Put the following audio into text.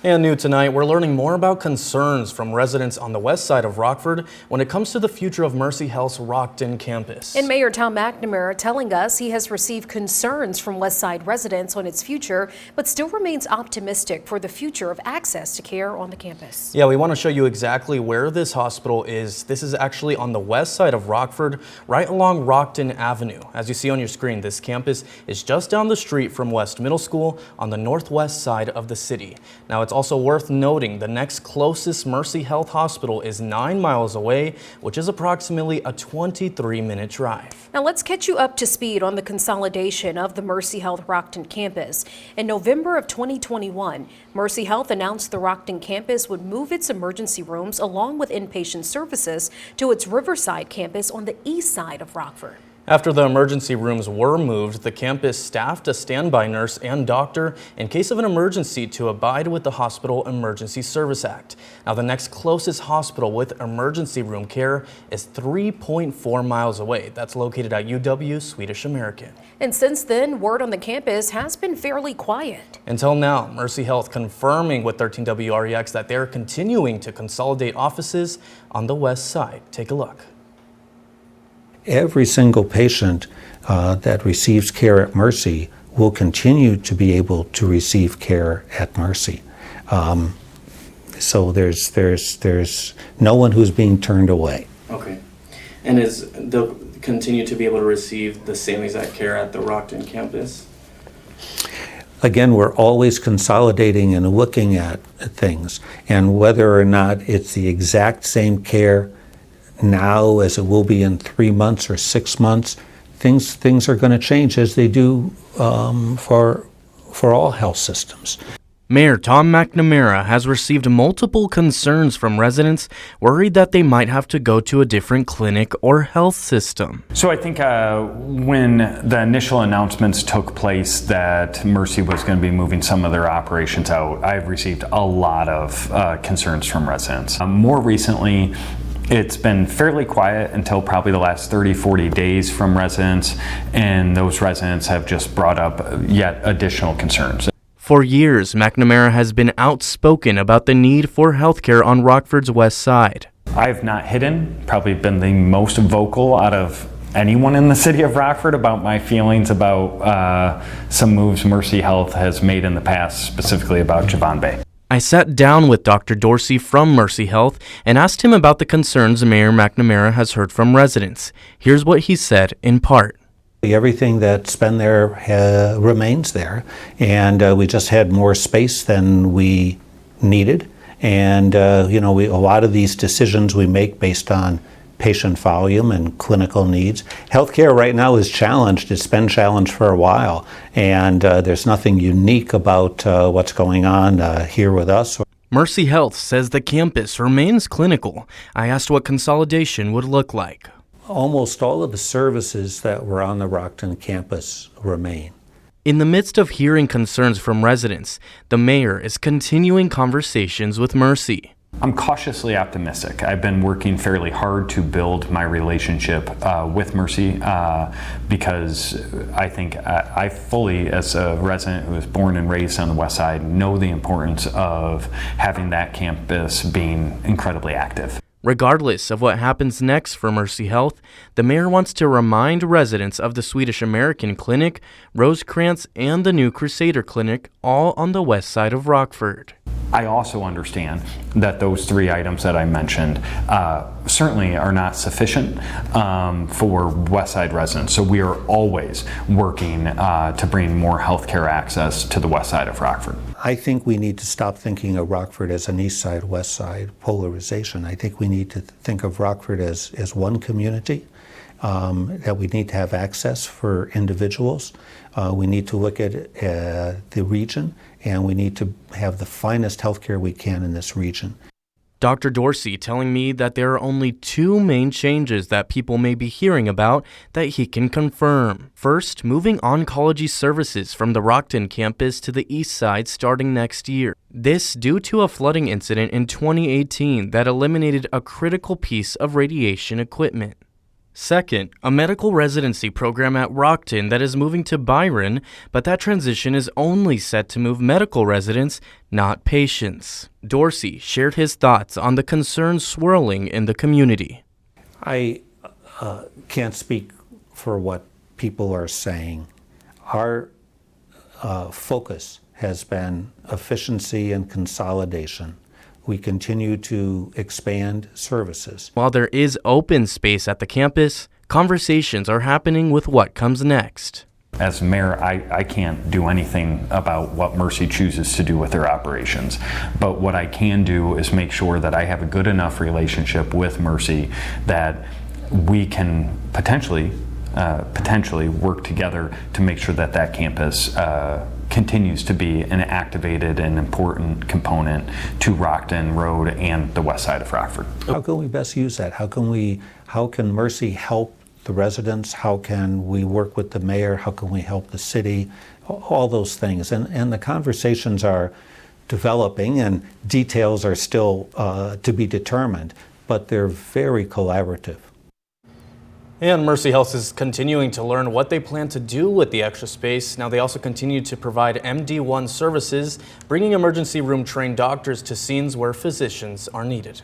And new tonight, we're learning more about concerns from residents on the west side of Rockford when it comes to the future of Mercyhealth's Rockton campus. And Mayor Tom McNamara telling us he has received concerns from West Side residents on its future, but still remains optimistic for the future of access to care on the campus. Yeah, we want to show you exactly where this hospital is. This is actually on the west side of Rockford, right along Rockton Avenue. As you see on your screen, this campus is just down the street from West Middle School on the northwest side of the city. Now, it's also worth noting the next closest Mercyhealth hospital is 9 miles away, which is approximately a 23-minute drive. Now let's catch you up to speed on the consolidation of the Mercyhealth Rockton campus. In November of 2021, Mercyhealth announced the Rockton campus would move its emergency rooms along with inpatient services to its Riverside campus on the east side of Rockford. After the emergency rooms were moved, the campus staffed a standby nurse and doctor in case of an emergency to abide with the Hospital Emergency Service Act. Now, the next closest hospital with emergency room care is 3.4 miles away. That's located at UW Swedish American. And since then, word on the campus has been fairly quiet. Until now, Mercyhealth confirming with 13 WREX that they're continuing to consolidate offices on the west side. Take a look. Every single patient that receives care at Mercy will continue to be able to receive care at Mercy. So there's no one who's being turned away. Okay. And they'll continue to be able to receive the same exact care at the Rockton campus? Again, we're always consolidating and looking at things, and whether or not it's the exact same care now as it will be in 3 months or 6 months, things are going to change as they do for all health systems. Mayor Tom McNamara has received multiple concerns from residents worried that they might have to go to a different clinic or health system. So I think when the initial announcements took place that Mercy was going to be moving some of their operations out, I've received a lot of concerns from residents. More recently, it's been fairly quiet until probably the last 30-40 days from residents, and those residents have just brought up yet additional concerns. For years, McNamara has been outspoken about the need for healthcare on Rockford's west side. I've not hidden, probably been the most vocal out of anyone in the city of Rockford about my feelings about some moves Mercyhealth has made in the past, specifically about Javon Bay. I sat down with Dr. Dorsey from Mercyhealth and asked him about the concerns Mayor McNamara has heard from residents. Here's what he said in part. Everything that's been there remains there, and we just had more space than we needed. And a lot of these decisions we make based on patient volume and clinical needs. Healthcare right now is challenged. It's been challenged for a while, and there's nothing unique about what's going on here with us. Mercyhealth says the campus remains clinical. I asked what consolidation would look like. Almost all of the services that were on the Rockton campus remain. In the midst of hearing concerns from residents, the mayor is continuing conversations with Mercy. I'm cautiously optimistic. I've been working fairly hard to build my relationship with Mercy because I think I fully, as a resident who was born and raised on the west side, know the importance of having that campus being incredibly active. Regardless of what happens next for Mercyhealth, the mayor wants to remind residents of the Swedish American Clinic, Rosecrans, and the new Crusader Clinic, all on the west side of Rockford. I also understand that those three items that I mentioned certainly are not sufficient for West Side residents. So we are always working to bring more healthcare access to the west side of Rockford. I think we need to stop thinking of Rockford as an east side, west side polarization. I think we need to think of Rockford as one community, that we need to have access for individuals. We need to look at the region, and we need to have the finest healthcare we can in this region. Dr. Dorsey telling me that there are only two main changes that people may be hearing about that he can confirm. First, moving oncology services from the Rockton campus to the east side starting next year. This due to a flooding incident in 2018 that eliminated a critical piece of radiation equipment. Second, a medical residency program at Rockton that is moving to Byron, but that transition is only set to move medical residents, not patients. Dorsey shared his thoughts on the concerns swirling in the community. I can't speak for what people are saying. Our focus has been efficiency and consolidation. We continue to expand services. While there is open space at the campus, conversations are happening with what comes next. As mayor, I can't do anything about what Mercy chooses to do with their operations. But what I can do is make sure that I have a good enough relationship with Mercy that we can potentially work together to make sure that that campus continues to be an activated and important component to Rockton Road and the west side of Rockford. How can we best use that? How can Mercy help the residents? How can we work with the mayor? How can we help the city? All those things. And the conversations are developing and details are still to be determined, but they're very collaborative. And Mercyhealth is continuing to learn what they plan to do with the extra space. Now, they also continue to provide MD1 services, bringing emergency room trained doctors to scenes where physicians are needed.